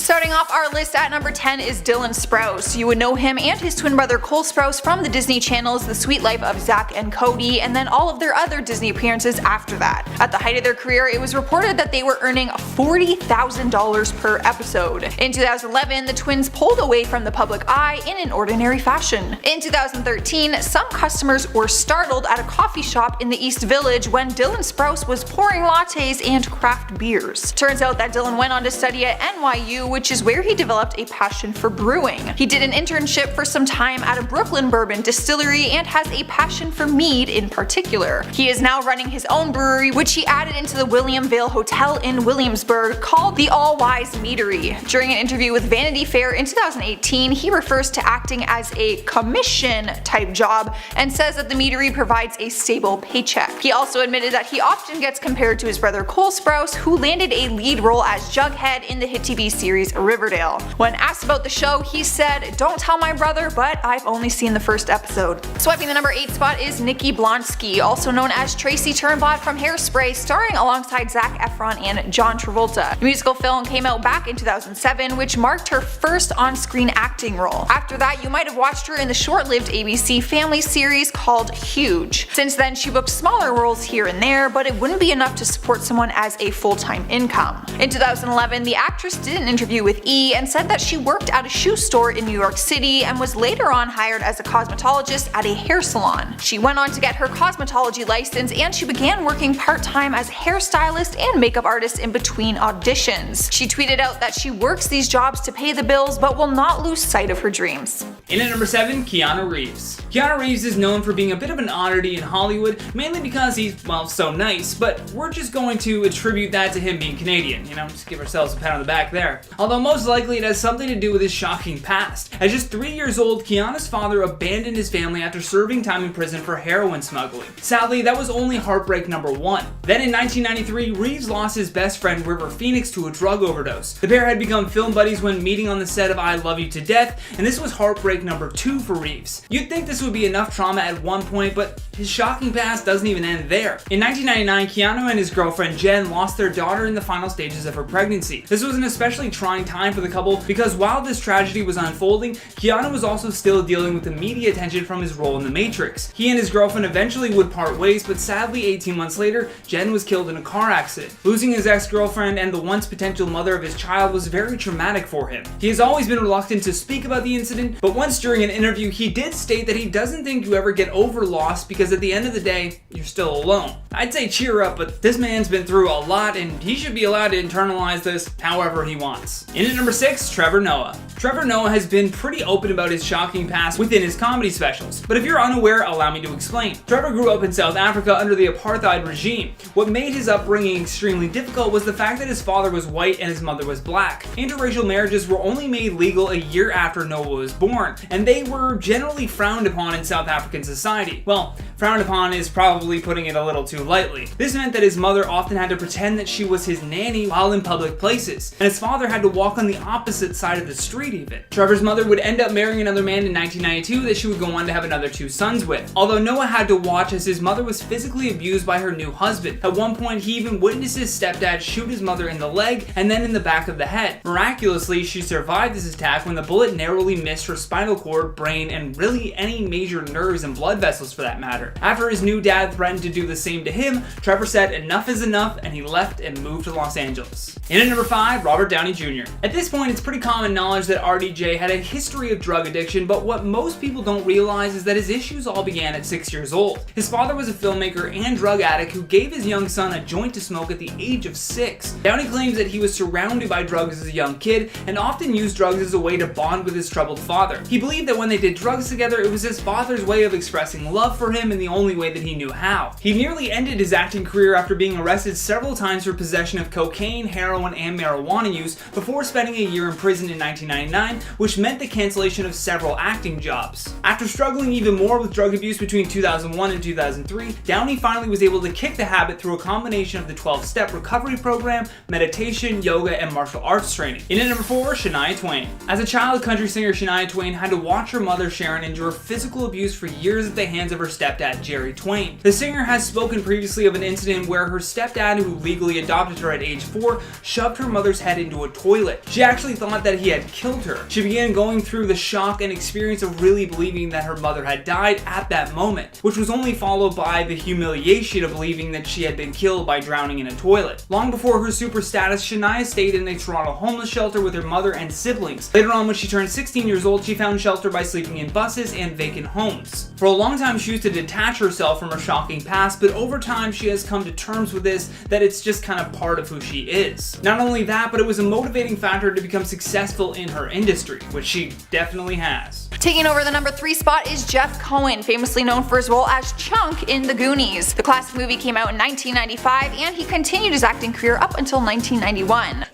Starting off our list at number 10 is Dylan Sprouse. You would know him and his twin brother Cole Sprouse from the Disney Channel's The Sweet Life of Zack and Cody, and then all of their other Disney appearances after that. At the height of their career, it was reported that they were earning $40,000 per episode. In 2011, the twins pulled away from the public eye in an ordinary fashion. In 2013, some customers were startled at a coffee shop in the East Village when Dylan Sprouse was pouring lattes and craft beers. Turns out that Dylan went on to study at NYU, which is where he developed a passion for brewing. He did an internship for some time at a Brooklyn bourbon distillery and has a passion for mead in particular. He is now running his own brewery, which he added into the William Vale Hotel in Williamsburg, called the All Wise Meadery. During an interview with Vanity Fair in 2018, he refers to acting as a commission type job and says that the meadery provides a stable paycheck. He also admitted that he often gets compared to his brother Cole Sprouse, who landed a lead role as Jughead in the hit TV series Riverdale. When asked about the show, he said, "Don't tell my brother, but I've only seen the first episode." Swiping the number 8 spot is Nikki Blonsky, also known as Tracy Turnblad from Hairspray, starring alongside Zac Efron and John Travolta. The musical film came out back in 2007, which marked her first on-screen acting role. After that, you might have watched her in the short-lived ABC Family series called Huge. Since then, she booked smaller roles here and there, but it wouldn't be enough to support someone as a full-time income. In 2011, the actress did an interview with E! And said that she worked at a shoe store in New York City and was later on hired as a cosmetologist at a hair salon. She went on to get her cosmetology license and she began working part-time as a hairstylist and makeup artist in between auditions. She tweeted out that she works these jobs to pay the bills but will not lose sight of her dreams. In at number 7, Keanu Reeves. Keanu Reeves is known for being a bit of an oddity in Hollywood, mainly because he's, well, so nice, but we're just going to attribute that to him being Canadian, just give ourselves a pat on the back there. Although most likely it has something to do with his shocking past. At just 3 years old, Keanu's father abandoned his family after serving time in prison for heroin smuggling. Sadly, that was only heartbreak number 1. Then in 1993, Reeves lost his best friend River Phoenix to a drug overdose. The pair had become film buddies when meeting on the set of I Love You to Death, and this was heartbreak number 2 for Reeves. You'd think this would be enough trauma at one point, but his shocking past doesn't even end there. In 1999, Keanu and his girlfriend Jen lost their daughter in the final stages of her pregnancy. This was an especially trying time for the couple because while this tragedy was unfolding, Keanu was also still dealing with the media attention from his role in The Matrix. He and his girlfriend eventually would part ways, but sadly 18 months later, Jen was killed in a car accident. Losing his ex-girlfriend and the once potential mother of his child was very traumatic for him. He has always been reluctant to speak about the incident, but once during an interview he did state that he doesn't think you ever get over loss because at the end of the day, you're still alone. I'd say cheer up, but this man's been through a lot and he should be allowed to internalize this however he wants. In at number 6, Trevor Noah. Trevor Noah has been pretty open about his shocking past within his comedy specials, but if you're unaware, allow me to explain. Trevor grew up in South Africa under the apartheid regime. What made his upbringing extremely difficult was the fact that his father was white and his mother was black. Interracial marriages were only made legal a year after Noah was born, and they were generally frowned upon in South African society. Well, frowned upon is probably putting it a little too lightly. This meant that his mother often had to pretend that she was his nanny while in public places, and his father had to walk on the opposite side of the street even. Trevor's mother would end up marrying another man in 1992 that she would go on to have another 2 sons with. Although Noah had to watch as his mother was physically abused by her new husband. At one point, he even witnessed his stepdad shoot his mother in the leg and then in the back of the head. Miraculously, she survived this attack when the bullet narrowly missed her spinal cord, brain, and really any major nerves and blood vessels for that matter. After his new dad threatened to do the same to him, Trevor said enough is enough and he left and moved to Los Angeles. In at number 5, Robert Downey Jr. At this point, it's pretty common knowledge that RDJ had a history of drug addiction, but what most people don't realize is that his issues all began at 6 years old. His father was a filmmaker and drug addict who gave his young son a joint to smoke at the age of 6. Downey claims that he was surrounded by drugs as a young kid and often used drugs as a way to bond with his troubled father. He believed that when they did drugs together, it was his father's way of expressing love for him in the only way that he knew how. He nearly ended his acting career after being arrested several times for possession of cocaine, heroin, and marijuana use before spending a year in prison in 1999, which meant the cancellation of several acting jobs. After struggling even more with drug abuse between 2001 and 2003, Downey finally was able to kick the habit through a combination of the 12-step recovery program, meditation, yoga, and martial arts training. In at number 4, Shania Twain. As a child, country singer Shania Twain had to watch her mother Sharon endure physical physical abuse for years at the hands of her stepdad, Jerry Twain. The singer has spoken previously of an incident where her stepdad, who legally adopted her at age 4, shoved her mother's head into a toilet. She actually thought that he had killed her. She began going through the shock and experience of really believing that her mother had died at that moment, which was only followed by the humiliation of believing that she had been killed by drowning in a toilet. Long before her super status, Shania stayed in a Toronto homeless shelter with her mother and siblings. Later on, when she turned 16 years old, she found shelter by sleeping in buses and vacant homes. For a long time, she used to detach herself from her shocking past, but over time, she has come to terms with this, that it's just kind of part of who she is. Not only that, but it was a motivating factor to become successful in her industry, which she definitely has. Taking over the number 3 spot is Jeff Cohen, famously known for his role as Chunk in The Goonies. The classic movie came out in 1995, and he continued his acting career up until 1991.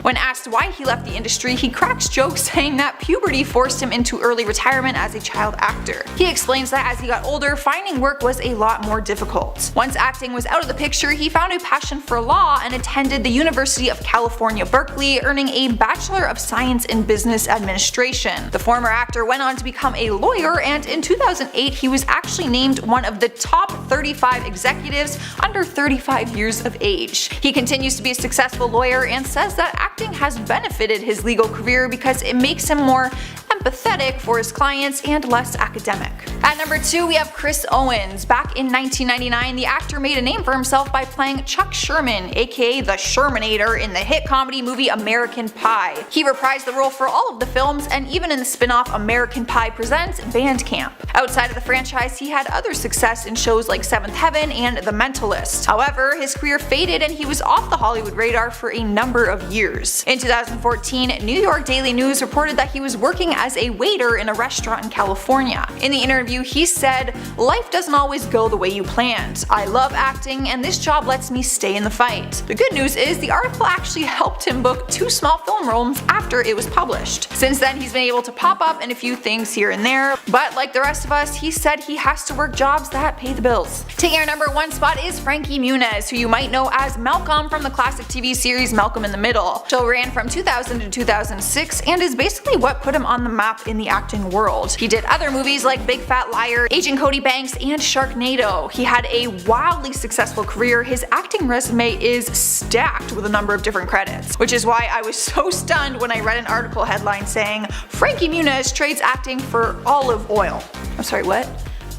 When asked why he left the industry, he cracks jokes saying that puberty forced him into early retirement as a child actor. He explains that as he got older, finding work was a lot more difficult. Once acting was out of the picture, he found a passion for law and attended the University of California, Berkeley, earning a Bachelor of Science in Business Administration. The former actor went on to become a lawyer, and in 2008 he was actually named one of the top 35 executives under 35 years of age. He continues to be a successful lawyer and says that acting has benefited his legal career because it makes him more empathetic for his clients and less academic. At number 2, we have Chris Owens. Back in 1999, the actor made a name for himself by playing Chuck Sherman, aka the Shermanator, in the hit comedy movie American Pie. He reprised the role for all of the films, and even in the spin-off American Pie Presents Bandcamp. Outside of the franchise, he had other success in shows like Seventh Heaven and The Mentalist. However, his career faded and he was off the Hollywood radar for a number of years. In 2014, New York Daily News reported that he was working as a waiter in a restaurant in California. In the interview, he said, "Life doesn't always go the way you planned. I love acting, and this job lets me stay in the fight." The good news is the article actually helped him book 2 small film roles after it was published. Since then, he's been able to pop up in a few things here and there, but like the rest of us, he said he has to work jobs that pay the bills. Taking our number 1 spot is Frankie Muniz, who you might know as Malcolm from the classic TV series Malcolm in the Middle. The show ran from 2000 to 2006 and is basically what put him on the map in the acting world. He did other movies like Big Fat Liar, Agent Cody Banks, and Sharknado. He had a wildly successful career. His acting resume is stacked with a number of different credits, which is why I was so stunned when I read an article headline saying, "Frankie Muniz trades acting for olive oil." I'm sorry, what?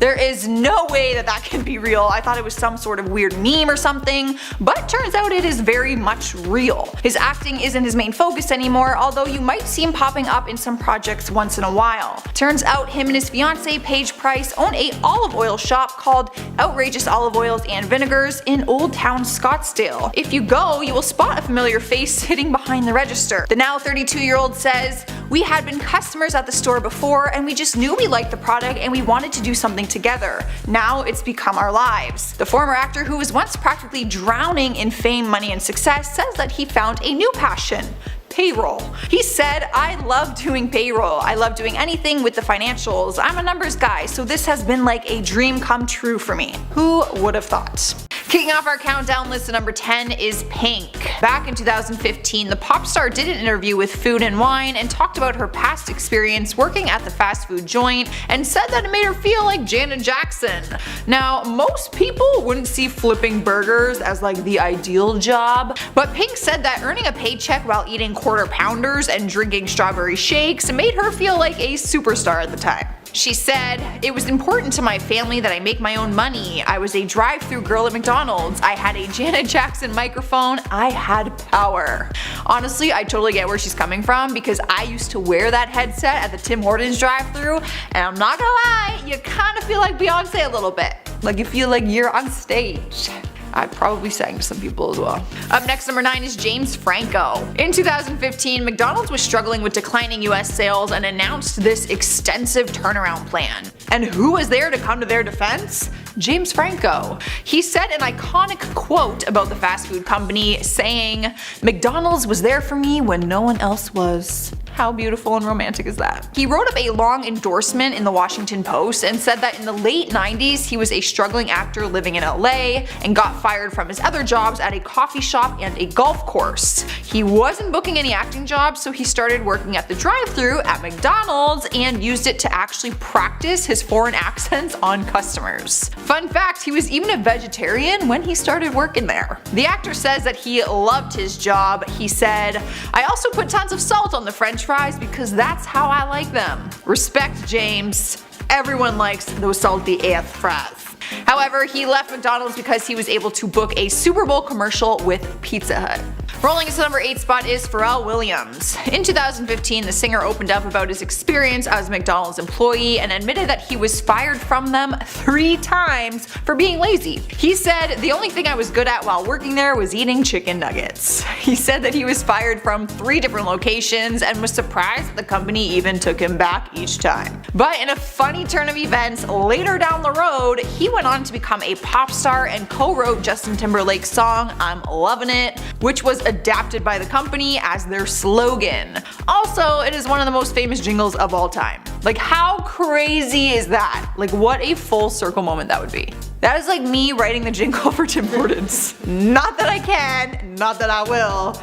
There is no way that that can be real. I thought it was some sort of weird meme or something, but turns out it is very much real. His acting isn't his main focus anymore, although you might see him popping up in some projects once in a while. Turns out him and his fiancée Paige Price own a olive oil shop called Outrageous Olive Oils and Vinegars in Old Town Scottsdale. If you go, you will spot a familiar face sitting behind the register. The now 32-year-old says, "We had been customers at the store before and we just knew we liked the product and we wanted to do something together. Now it's become our lives." The former actor, who was once practically drowning in fame, money, and success, says that he found a new passion: payroll. He said, "I love doing payroll. I love doing anything with the financials. I'm a numbers guy, so this has been like a dream come true for me." Who would have thought? Kicking off our countdown list at number 10 is Pink. Back in 2015, the pop star did an interview with Food and Wine and talked about her past experience working at the fast food joint and said that it made her feel like Janet Jackson. Now, most people wouldn't see flipping burgers as like the ideal job, but Pink said that earning a paycheck while eating quarter pounders and drinking strawberry shakes made her feel like a superstar at the time. She said, "It was important to my family that I make my own money. I was a drive-thru girl at McDonald's. I had a Janet Jackson microphone. I had power." Honestly, I totally get where she's coming from because I used to wear that headset at the Tim Hortons drive-thru, and I'm not gonna lie, you kind of feel like Beyonce a little bit. Like you feel like you're on stage. I probably sang to some people as well. Up next, number 9 is James Franco. In 2015, McDonald's was struggling with declining US sales and announced this extensive turnaround plan. And who was there to come to their defense? James Franco. He said an iconic quote about the fast food company, saying, "McDonald's was there for me when no one else was." How beautiful and romantic is that? He wrote up a long endorsement in the Washington Post and said that in the late 90s he was a struggling actor living in LA and got fired from his other jobs at a coffee shop and a golf course. He wasn't booking any acting jobs, so he started working at the drive-thru at McDonald's and used it to actually practice his foreign accents on customers. Fun fact, he was even a vegetarian when he started working there. The actor says that he loved his job. He said, "I also put tons of salt on the french fries because that's how I like them." Respect, James. Everyone likes those salty ass fries. However, he left McDonald's because he was able to book a Super Bowl commercial with Pizza Hut. Rolling into number 8 spot is Pharrell Williams. In 2015, the singer opened up about his experience as a McDonald's employee and admitted that he was fired from them 3 times for being lazy. He said, "The only thing I was good at while working there was eating chicken nuggets." He said that he was fired from 3 different locations and was surprised that the company even took him back each time. But in a funny turn of events, later down the road, he went on to become a pop star and co-wrote Justin Timberlake's song "I'm Lovin' It," which was adapted by the company as their slogan. Also, it is one of the most famous jingles of all time. Like, how crazy is that? Like, what a full circle moment that would be. That is like me writing the jingle for Tim Hortons. Not that I can, not that I will,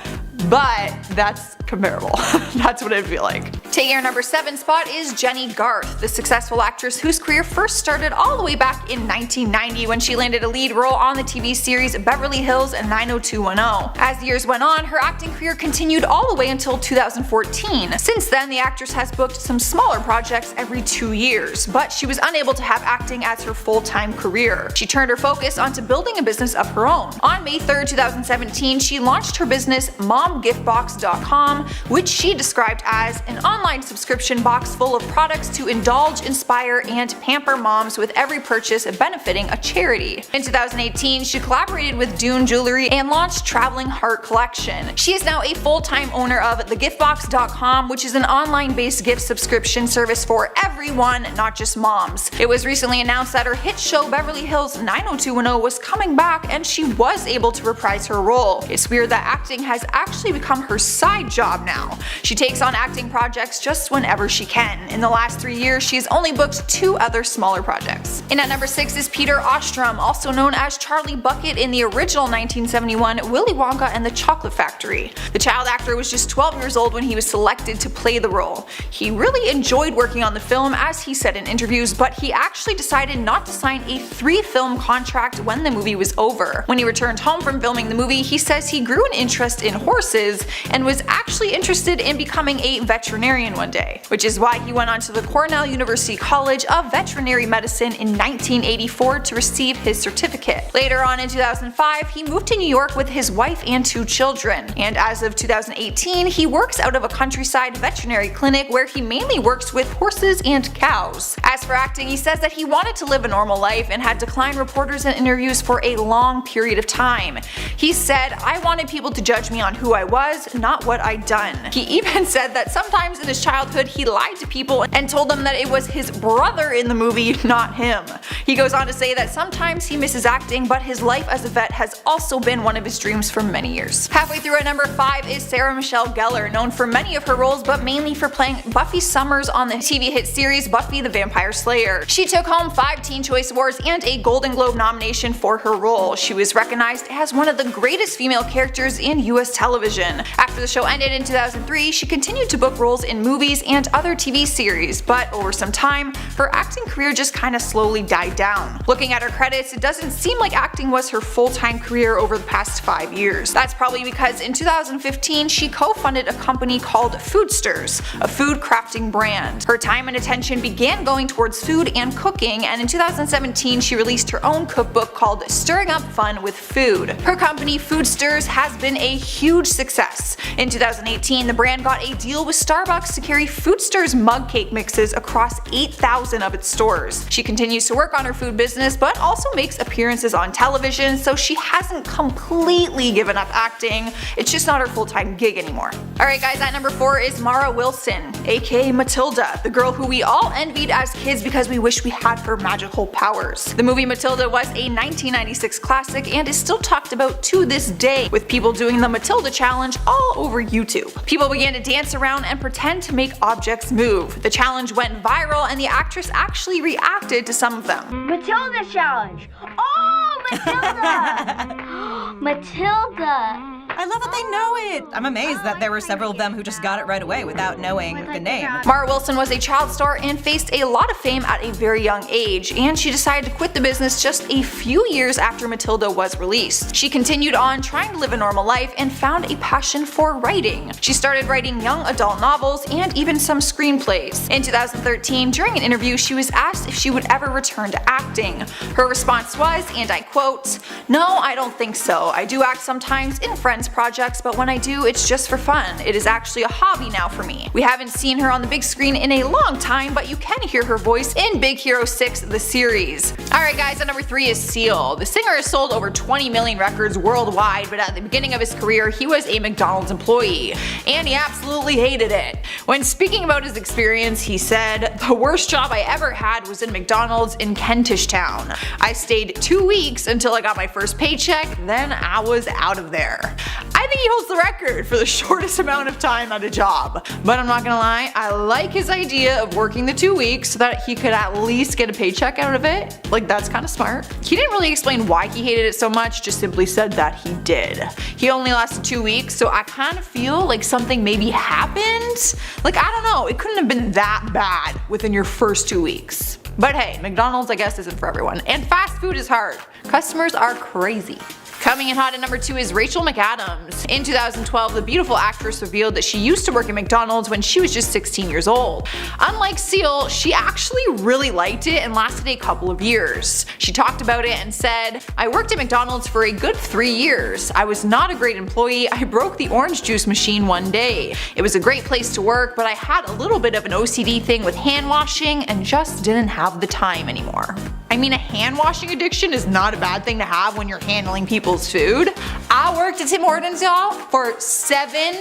but that's comparable. That's what it'd feel like. Taking our number 7 spot is Jenny Garth, the successful actress whose career first started all the way back in 1990 when she landed a lead role on the TV series Beverly Hills 90210. As the years went on, her acting career continued all the way until 2014. Since then, the actress has booked some smaller projects every 2 years, but she was unable to have acting as her full-time career. She turned her focus onto building a business of her own. On May 3rd, 2017, she launched her business MomGiftBox.com, which she described as an online subscription box full of products to indulge, inspire, and pamper moms, with every purchase benefiting a charity. In 2018, she collaborated with Dune Jewelry and launched Traveling Heart Collection. She is now a full-time owner of thegiftbox.com, which is an online-based gift subscription service for everyone, not just moms. It was recently announced that her hit show Beverly Hills 90210 was coming back, and she was able to reprise her role. It's weird that acting has actually become her side job now. She takes on acting projects just whenever she can. In the last 3 years, she's only booked 2 other smaller projects. In at number 6 is Peter Ostrom, also known as Charlie Bucket in the original 1971 Willy Wonka and the Chocolate Factory. The child actor was just 12 years old when he was selected to play the role. He really enjoyed working on the film, as he said in interviews, but he actually decided not to sign a 3-film contract when the movie was over. When he returned home from filming the movie, he says he grew an interest in horses and was actually interested in becoming a veterinarian one day, which is why he went on to the Cornell University College of Veterinary Medicine in 1984 to receive his certificate. Later on in 2005, he moved to New York with his wife and 2 children, and as of 2018, he works out of a countryside veterinary clinic where he mainly works with horses and cows. As for acting, he says that he wanted to live a normal life and had declined reporters and interviews for a long period of time. He said, "I wanted people to judge me on who I was, not what I'd done." He even said that sometimes in his childhood he lied to people and told them that it was his brother in the movie, not him. He goes on to say that sometimes he misses acting, but his life as a vet has also been one of his dreams for many years. Halfway through at number 5 is Sarah Michelle Gellar, known for many of her roles but mainly for playing Buffy Summers on the TV hit series Buffy the Vampire Slayer. She took home 5 Teen Choice Awards and a Golden Globe nomination for her role. She was recognized as one of the greatest female characters in US television. After the show ended in 2003, she continued to book roles in movies and other TV series, but over some time, her acting career just kinda slowly died down. Looking at her credits, it doesn't seem like acting was her full-time career over the past 5 years. That's probably because in 2015, she co-funded a company called Foodsters, a food crafting brand. Her time and attention began going towards food and cooking, and in 2017, she released her own cookbook called Stirring Up Fun with Food. Her company, Foodsters, has been a huge success. In 2018, the brand got a deal with Starbucks to carry Foodsters mug cake mixes across 8,000 of its stores. She continues to work on her food business, but also makes appearances on television, so she hasn't completely given up acting. It's just not her full-time gig anymore. Alright guys, at number 4 is Mara Wilson, aka Matilda, the girl who we all envied as kids because we wish we had her magical powers. The movie Matilda was a 1996 classic and is still talked about to this day, with people doing the Matilda challenge all over YouTube. YouTube. People began to dance around and pretend to make objects move. The challenge went viral and the actress actually reacted to some of them. Matilda challenge! Oh, Matilda! Matilda! I love that they know it! I'm amazed that there were several of them who just got it right away without knowing the name. Mara Wilson was a child star and faced a lot of fame at a very young age, and she decided to quit the business just a few years after Matilda was released. She continued on trying to live a normal life and found a passion for writing. She started writing young adult novels and even some screenplays. In 2013, during an interview, she was asked if she would ever return to acting. Her response was, and I quote, "No, I don't think so. I do act sometimes in friends' projects, but when I do, it's just for fun. It is actually a hobby now for me." We haven't seen her on the big screen in a long time, but you can hear her voice in Big Hero 6 the series. Alright guys, at number 3 is Seal. The singer has sold over 20 million records worldwide, but at the beginning of his career, he was a McDonald's employee, and he absolutely hated it. When speaking about his experience, he said, "The worst job I ever had was in McDonald's in Kentish Town. I stayed 2 weeks until I got my first paycheck, then I was out of there." I think he holds the record for the shortest amount of time at a job. But I'm not gonna lie, I like his idea of working the 2 weeks so that he could at least get a paycheck out of it. Like, that's kinda smart. He didn't really explain why he hated it so much, just simply said that he did. He only lasted 2 weeks, so I kinda feel like something maybe happened. Like, I don't know, it couldn't have been that bad within your first 2 weeks. But hey, McDonald's I guess isn't for everyone, and fast food is hard. Customers are crazy. Coming in hot at number 2 is Rachel McAdams. In 2012, the beautiful actress revealed that she used to work at McDonald's when she was just 16 years old. Unlike Seal, she actually really liked it and lasted a couple of years. She talked about it and said, "I worked at McDonald's for a good 3 years. I was not a great employee. I broke the orange juice machine one day. It was a great place to work, but I had a little bit of an OCD thing with hand washing and just didn't have the time anymore." I mean, a hand washing addiction is not a bad thing to have when you're handling people's food. I worked at Tim Hortons, y'all, for 7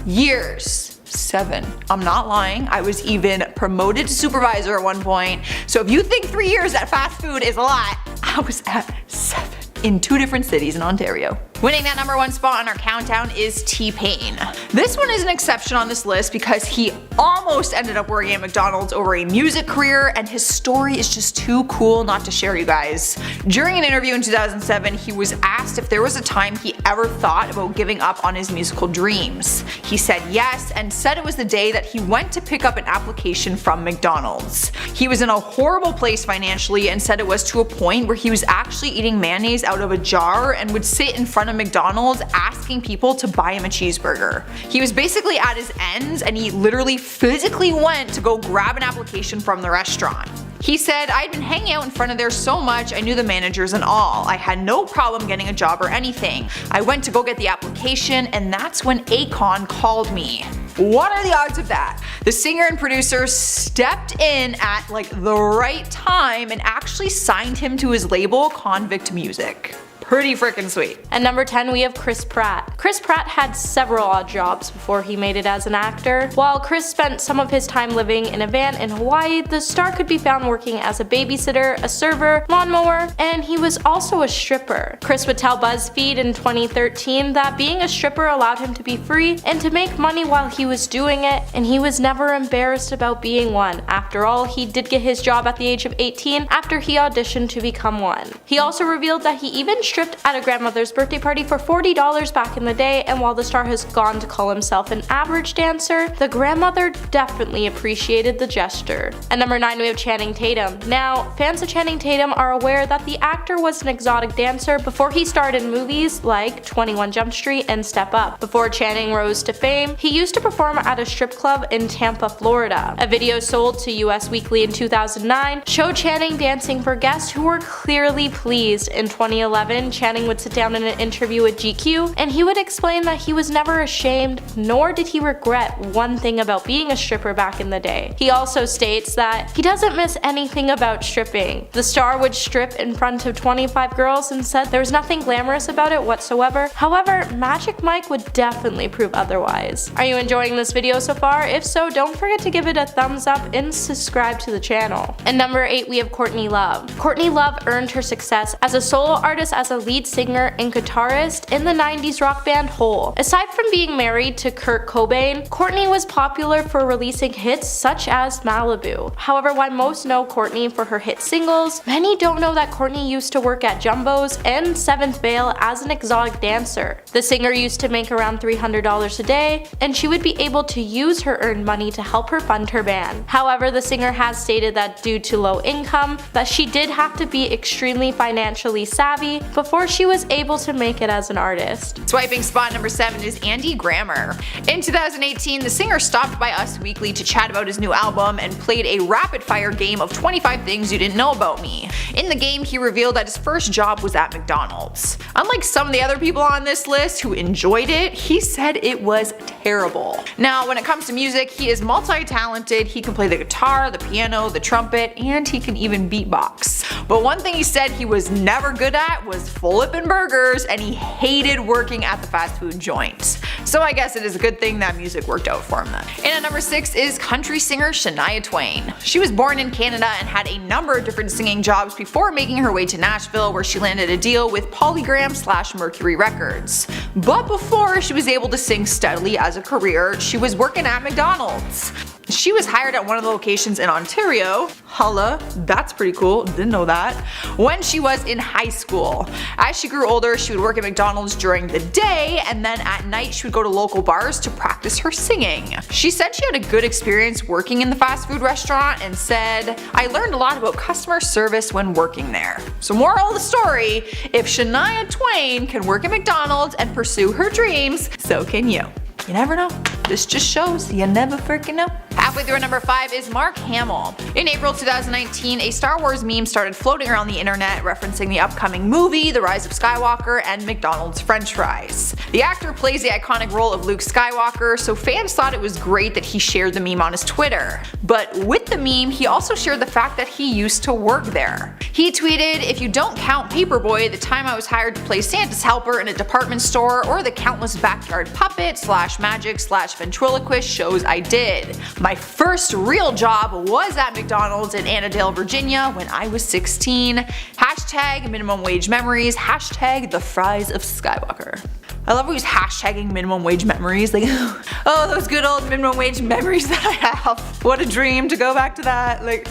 years. 7. I'm not lying. I was even promoted to supervisor at one point. So if you think 3 years at fast food is a lot, I was at 7 in 2 different cities in Ontario. Winning that number 1 spot on our countdown is T-Pain. This one is an exception on this list because he almost ended up working at McDonald's over a music career, and his story is just too cool not to share, you guys. During an interview in 2007, he was asked if there was a time he ever thought about giving up on his musical dreams. He said yes, and said it was the day that he went to pick up an application from McDonald's. He was in a horrible place financially and said it was to a point where he was actually eating mayonnaise out of a jar and would sit in front of McDonald's asking people to buy him a cheeseburger. He was basically at his ends and he literally physically went to go grab an application from the restaurant. He said, "I'd been hanging out in front of there so much I knew the managers and all. I had no problem getting a job or anything. I went to go get the application and that's when Akon called me." What are the odds of that? The singer and producer stepped in at like the right time and actually signed him to his label, Convict Music. Pretty freaking sweet. At number 10 we have Chris Pratt. Chris Pratt had several odd jobs before he made it as an actor. While Chris spent some of his time living in a van in Hawaii, the star could be found working as a babysitter, a server, lawnmower, and he was also a stripper. Chris would tell BuzzFeed in 2013 that being a stripper allowed him to be free and to make money while he was doing it, and he was never embarrassed about being one. After all, he did get his job at the age of 18 after he auditioned to become one. He also revealed that he even stripped at a grandmother's birthday party for $40 back in the day, and while the star has gone to call himself an average dancer, the grandmother definitely appreciated the gesture. At number 9 we have Channing Tatum. Now, fans of Channing Tatum are aware that the actor was an exotic dancer before he starred in movies like 21 Jump Street and Step Up. Before Channing rose to fame, he used to perform at a strip club in Tampa, Florida. A video sold to US Weekly in 2009 showed Channing dancing for guests who were clearly pleased. In 2011, Channing would sit down in an interview with GQ and he would explain that he was never ashamed, nor did he regret one thing about being a stripper back in the day. He also states that he doesn't miss anything about stripping. The star would strip in front of 25 girls and said there was nothing glamorous about it whatsoever. However, Magic Mike would definitely prove otherwise. Are you enjoying this video so far? If so, don't forget to give it a thumbs up and subscribe to the channel. At number 8 we have Courtney Love. Courtney Love earned her success as a solo artist as a lead singer and guitarist in the 90s rock band Hole. Aside from being married to Kurt Cobain, Courtney was popular for releasing hits such as Malibu. However, while most know Courtney for her hit singles, many don't know that Courtney used to work at Jumbo's and Seventh Veil as an exotic dancer. The singer used to make around $300 a day, and she would be able to use her earned money to help her fund her band. However, the singer has stated that due to low income, that she did have to be extremely financially savvy before she was able to make it as an artist. Swiping spot number 7 is Andy Grammer. In 2018, the singer stopped by Us Weekly to chat about his new album and played a rapid-fire game of 25 things you didn't know about me. In the game, he revealed that his first job was at McDonald's. Unlike some of the other people on this list who enjoyed it, he said it was terrible. Now, when it comes to music, he is multi-talented. He can play the guitar, the piano, the trumpet, and he can even beatbox. But one thing he said he was never good at was flipping burgers, and he hated working at the fast food joint. So I guess it is a good thing that music worked out for him then. And at number 6 is country singer Shania Twain. She was born in Canada and had a number of different singing jobs before making her way to Nashville, where she landed a deal with Polygram/Mercury Records. But before she was able to sing steadily as a career, she was working at McDonald's. She was hired at one of the locations in Ontario. Holla, that's pretty cool, didn't know that. When she was in high school. As she grew older, she would work at McDonald's during the day, and then at night she would go to local bars to practice her singing. She said she had a good experience working in the fast food restaurant and said, "I learned a lot about customer service when working there." So moral of the story, if Shania Twain can work at McDonald's and pursue her dreams, so can you. You never know. This just shows you never freaking know. Halfway through at number 5 is Mark Hamill. In April 2019, a Star Wars meme started floating around the internet referencing the upcoming movie, The Rise of Skywalker, and McDonald's french fries. The actor plays the iconic role of Luke Skywalker, so fans thought it was great that he shared the meme on his Twitter. But with the meme, he also shared the fact that he used to work there. He tweeted, "If you don't count Paperboy, the time I was hired to play Santa's helper in a department store, or the countless backyard puppet/magic/ventriloquist shows I did. My first real job was at McDonald's in Annandale, Virginia when I was 16. Hashtag minimum wage memories. Hashtag the fries of Skywalker." I love how he's hashtagging minimum wage memories. Like, oh, those good old minimum wage memories that I have. What a dream to go back to that. Like.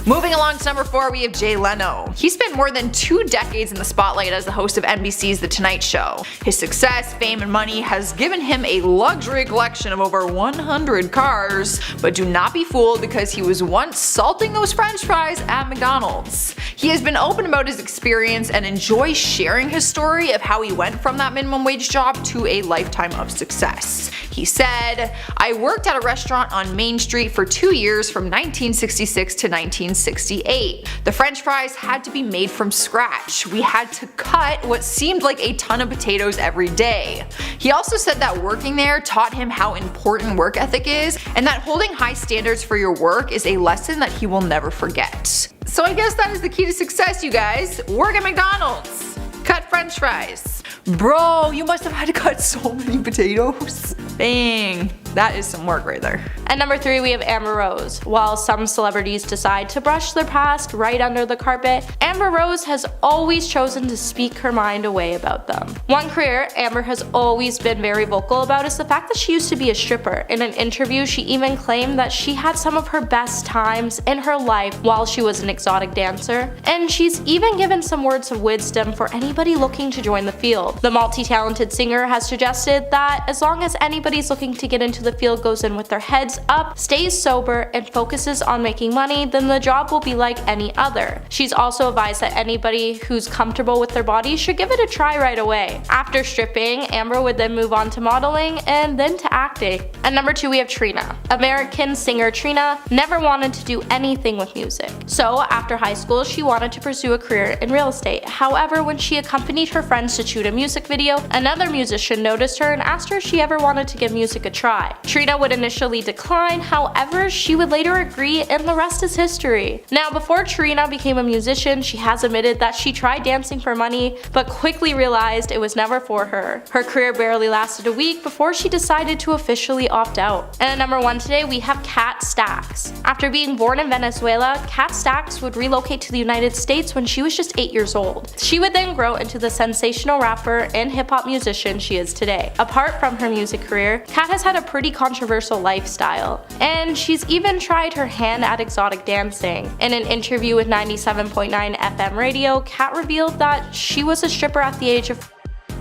Moving along to number 4, we have Jay Leno. He spent more than 2 decades in the spotlight as the host of NBC's The Tonight Show. His success, fame, and money has given him a luxury collection of over 100 cars, but do not be fooled because he was once salting those french fries at McDonald's. He has been open about his experience and enjoys sharing his story of how he went from that minimum wage job to a lifetime of success. He said, "I worked at a restaurant on Main Street for 2 years from 1966 to 1968. The french fries had to be made from scratch. We had to cut what seemed like a ton of potatoes every day." He also said that working there taught him how important work ethic is, and that holding high standards for your work is a lesson that he will never forget. So I guess that is the key to success, you guys. Work at McDonald's. Cut french fries. Bro, you must have had to cut so many potatoes. Dang, that is some work right there. At number 3, we have Amber Rose. While some celebrities decide to brush their past right under the carpet, Amber Rose has always chosen to speak her mind away about them. One career Amber has always been very vocal about is the fact that she used to be a stripper. In an interview, she even claimed that she had some of her best times in her life while she was an exotic dancer, and she's even given some words of wisdom for anybody looking to join the field. The multi-talented singer has suggested that as long as anybody's looking to get into the field goes in with their heads up, stays sober, and focuses on making money, then the job will be like any other. She's also advised that anybody who's comfortable with their body should give it a try right away. After stripping, Amber would then move on to modeling and then to acting. At number 2, we have Trina. American singer Trina never wanted to do anything with music. So after high school, she wanted to pursue a career in real estate. However, when she accompanied her friends to shoot a music video, another musician noticed her and asked her if she ever wanted to give music a try. Trina would initially decline, however, she would later agree, and the rest is history. Now, before Trina became a musician, she has admitted that she tried dancing for money, but quickly realized it was never for her. Her career barely lasted a week before she decided to to officially opt out. And at number 1 today, we have Kat Stacks. After being born in Venezuela, Kat Stacks would relocate to the United States when she was just 8 years old. She would then grow into the sensational rapper and hip-hop musician she is today. Apart from her music career, Kat has had a pretty controversial lifestyle, and she's even tried her hand at exotic dancing. In an interview with 97.9 FM radio, Kat revealed that she was a stripper at the age of,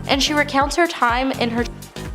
and she recounts her time in her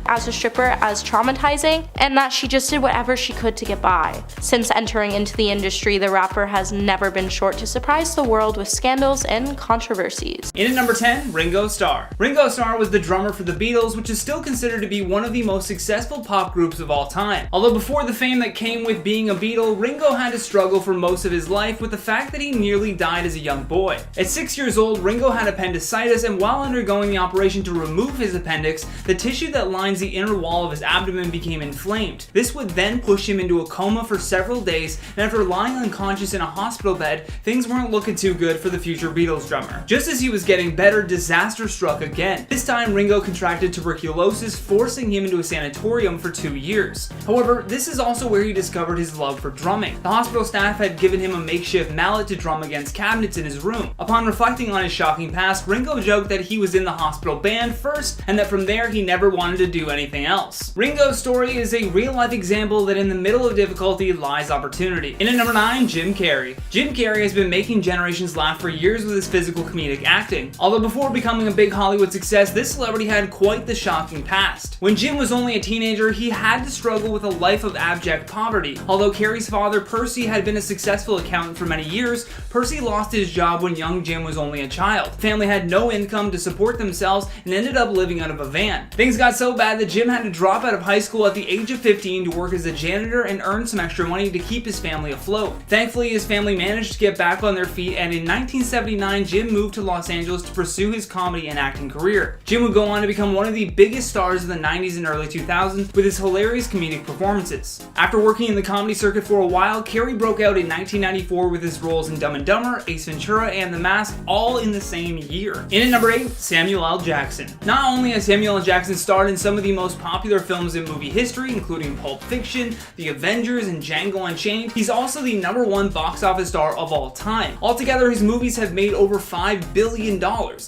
as a stripper as traumatizing, and that she just did whatever she could to get by. Since entering into the industry, the rapper has never been short to surprise the world with scandals and controversies. In at number 10, Ringo Starr. Ringo Starr was the drummer for the Beatles, which is still considered to be one of the most successful pop groups of all time. Although before the fame that came with being a Beatle, Ringo had to struggle for most of his life with the fact that he nearly died as a young boy. At 6 years old, Ringo had appendicitis, and while undergoing the operation to remove his appendix, the tissue that lines the inner wall of his abdomen became inflamed. This would then push him into a coma for several days, and after lying unconscious in a hospital bed, things weren't looking too good for the future Beatles drummer. Just as he was getting better, disaster struck again. This time, Ringo contracted tuberculosis, forcing him into a sanatorium for 2 years. However, this is also where he discovered his love for drumming. The hospital staff had given him a makeshift mallet to drum against cabinets in his room. Upon reflecting on his shocking past, Ringo joked that he was in the hospital band first, and that from there he never wanted to do anything else. Ringo's story is a real-life example that in the middle of difficulty lies opportunity. In at number 9, Jim Carrey. Jim Carrey has been making generations laugh for years with his physical comedic acting. Although before becoming a big Hollywood success, this celebrity had quite the shocking past. When Jim was only a teenager, he had to struggle with a life of abject poverty. Although Carrey's father, Percy, had been a successful accountant for many years, Percy lost his job when young Jim was only a child. The family had no income to support themselves and ended up living out of a van. Things got so bad that Jim had to drop out of high school at the age of 15 to work as a janitor and earn some extra money to keep his family afloat. Thankfully, his family managed to get back on their feet, and in 1979, Jim moved to Los Angeles to pursue his comedy and acting career. Jim would go on to become one of the biggest stars of the 90s and early 2000s with his hilarious comedic performances. After working in the comedy circuit for a while, Carrey broke out in 1994 with his roles in Dumb and Dumber, Ace Ventura, and The Mask, all in the same year. In at number 8, Samuel L. Jackson. Not only has Samuel L. Jackson starred in some of the most popular films in movie history, including Pulp Fiction, The Avengers, and Django Unchained, he's also the #1 box office star of all time. Altogether, his movies have made over $5 billion,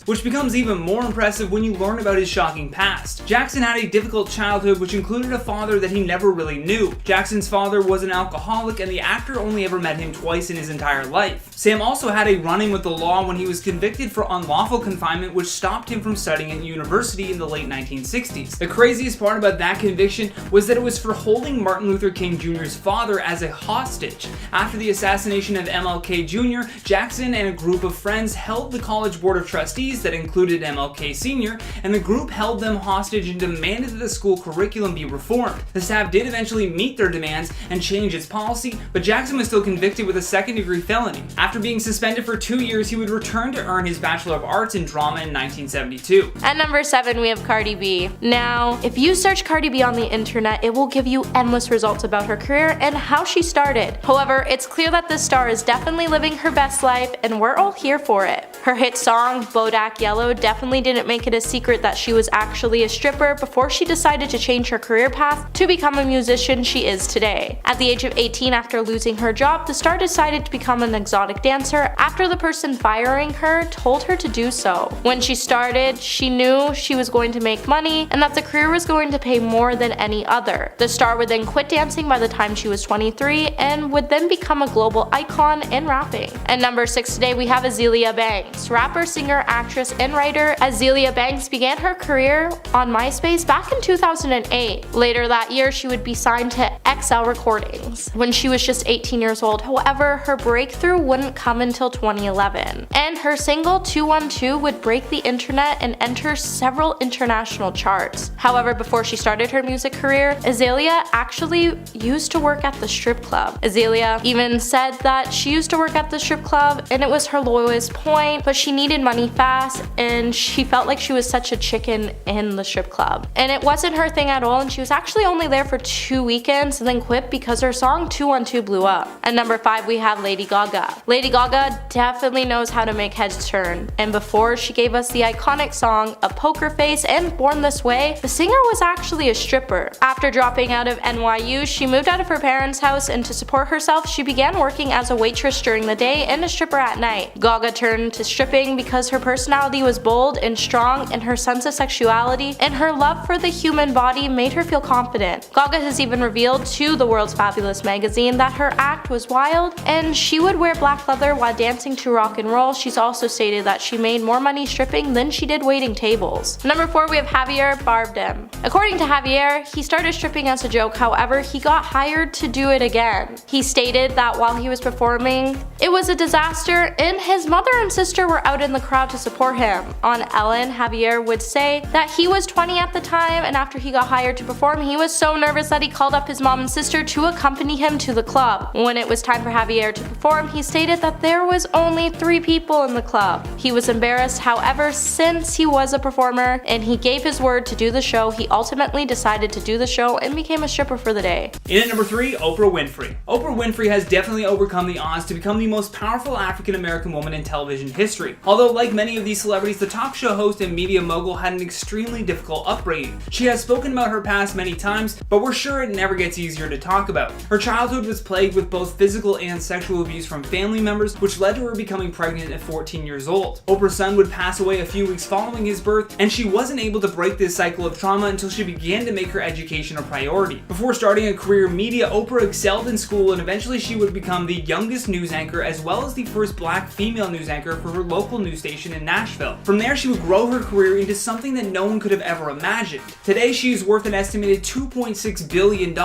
which becomes even more impressive when you learn about his shocking past. Jackson had a difficult childhood, which included a father that he never really knew. Jackson's father was an alcoholic, and the actor only ever met him twice in his entire life. Sam also had a run-in with the law when he was convicted for unlawful confinement, which stopped him from studying at university in the late 1960s. The craziest part about that conviction was that it was for holding Martin Luther King Jr.'s father as a hostage. After the assassination of MLK Jr., Jackson and a group of friends held the college board of trustees that included MLK Sr., and the group held them hostage and demanded that the school curriculum be reformed. The staff did eventually meet their demands and change its policy, but Jackson was still convicted with a second-degree felony. After being suspended for 2 years, he would return to earn his Bachelor of Arts in Drama in 1972. At number 7, we have Cardi B. Now, if you search Cardi B on the internet, it will give you endless results about her career and how she started. However, it's clear that this star is definitely living her best life, and we're all here for it. Her hit song, Bodak Yellow, definitely didn't make it a secret that she was actually a stripper before she decided to change her career path to become a musician she is today. At the age of 18, after losing her job, the star decided to become an exotic dancer after the person firing her told her to do so. When she started, she knew she was going to make money and that the career was going to pay more than any other. The star would then quit dancing by the time she was 23 and would then become a global icon in rapping. At number 6 today, we have Azealia Banks. Rapper, singer, actress, and writer Azealia Banks began her career on MySpace back in 2008. Later that year, she would be signed to XL Recordings when she was just 18 years old. However, her breakthrough wouldn't come until 2011, and her single 212 would break the internet and enter several international charts. However, before she started her music career, Azealia actually used to work at the strip club. Azealia even said that she used to work at the strip club and it was her lowest point, but she needed money fast and she felt like she was such a chicken in the strip club. And it wasn't her thing at all, and she was actually only there for 2 weekends and then quit because her song 212 blew up. At number 5, we have Lady Gaga. Lady Gaga definitely knows how to make heads turn, and before she gave us the iconic song A Poker Face and Born This Way, the singer was actually a stripper. After dropping out of NYU, she moved out of her parents' house, and to support herself, she began working as a waitress during the day and a stripper at night. Gaga turned to stripping because her personality was bold and strong, and her sense of sexuality and her love for the human body made her feel confident. Gaga has even revealed to the World's Fabulous magazine that her act was wild and she would wear black leather while dancing to rock and roll. She's also stated that she made more money stripping than she did waiting tables. Number 4, we have Javier Bardem. According to Javier, he started stripping as a joke, however, he got hired to do it again. He stated that while he was performing, it was a disaster and his mother and sister were out in the crowd to support him. On Ellen, Javier would say that he was 20 at the time, and after he got hired to perform, he was so nervous that he called up his mom and sister to accompany him to the club. When it was time for Javier to perform, he stated that there was only 3 people in the club. He was embarrassed, however, since he was a performer and he gave his word to do the show, he ultimately decided to do the show and became a stripper for the day. In at number 3, Oprah Winfrey. Oprah Winfrey has definitely overcome the odds to become the most powerful African American woman in television history. Although, like many of these celebrities, the talk show host and media mogul had an extremely difficult upbringing. She has spoken about her past many times, but we're sure it never gets easier to talk about. Her childhood was plagued with both physical and sexual abuse from family members, which led to her becoming pregnant at 14 years old. Oprah's son would pass away a few weeks following his birth, and she wasn't able to break this cycle of trauma until she began to make her education a priority. Before starting a career in media, Oprah excelled in school, and eventually she would become the youngest news anchor as well as the first black female news anchor for her local news station in Nashville. From there, she would grow her career into something that no one could have ever imagined. Today, she is worth an estimated $2.6 billion,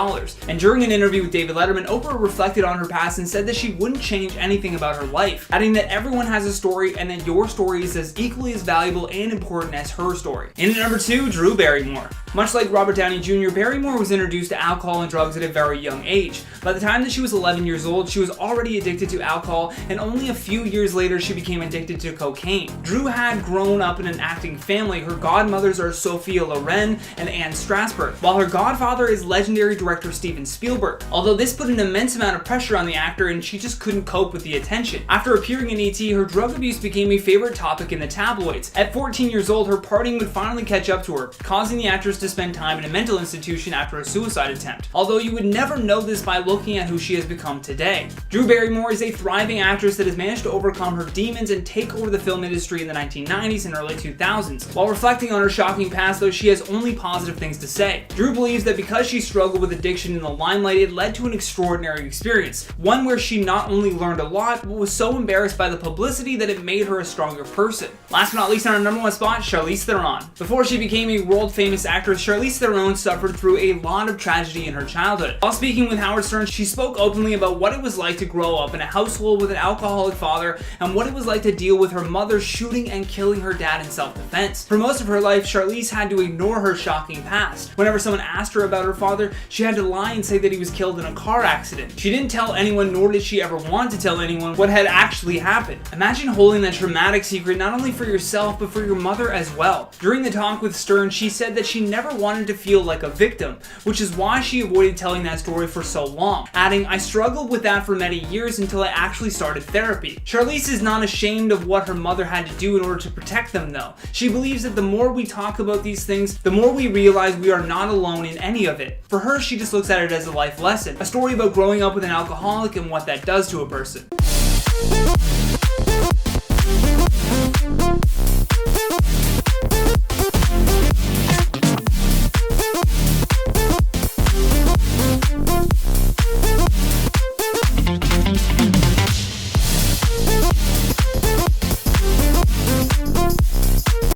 and during an interview with David Letterman, Oprah reflected on her past and said that she wouldn't change anything about her life, adding that everyone has a story and that your story is as equally as valuable and important as her story. In at number 2, Drew Barrymore. Much like Robert Downey Jr., Barrymore was introduced to alcohol and drugs at a very young age. By the time that she was 11 years old, she was already addicted to alcohol, and only a few years later she became addicted to cocaine. Drew had grown up in an acting family. Her godmothers are Sophia Loren and Anne Strasberg, while her godfather is legendary director Steven Spielberg. Although this put an immense amount of pressure on the actor and she just couldn't cope with the attention. After appearing in E.T., her drug abuse became a favorite topic in the tabloids. At 14 years old, her partying would finally catch up to her, causing the actress to spend time in a mental institution after a suicide attempt. Although you would never know this by looking at who she has become today. Drew Barrymore is a thriving actress that has managed to overcome her demons and take over the film industry in the 1990s and early 2000s. While reflecting on her shocking past, though, she has only positive things to say. Drew believes that because she struggled with addiction in the limelight, it led to an extraordinary experience. One where she not only learned a lot, but was so embarrassed by the publicity that it made her a stronger person. Last but not least, on our number 1 spot, Charlize Theron. Before she became a world-famous actress, Charlize Theron suffered through a lot of tragedy in her childhood. While speaking with Howard Stern, she spoke openly about what it was like to grow up in a household with an alcoholic father and what it was like to deal with her mother shooting and killing her dad in self-defense. For most of her life, Charlize had to ignore her shocking past. Whenever someone asked her about her father, she had to lie and say that he was killed in a car accident. She didn't tell anyone, nor did she ever want to tell anyone what had actually happened. Imagine holding that traumatic secret not only for yourself, but for your mother as well. During the talk with Stern, she said that she never wanted to feel like a victim, which is why she avoided telling that story for so long, adding, "I struggled with that for many years until I actually started therapy." Charlize is not ashamed of what her mother had to do in order to protect them, though. She believes that the more we talk about these things, the more we realize we are not alone in any of it. For her, she just looks at it as a life lesson, a story about growing up with an alcoholic and what that does to a person.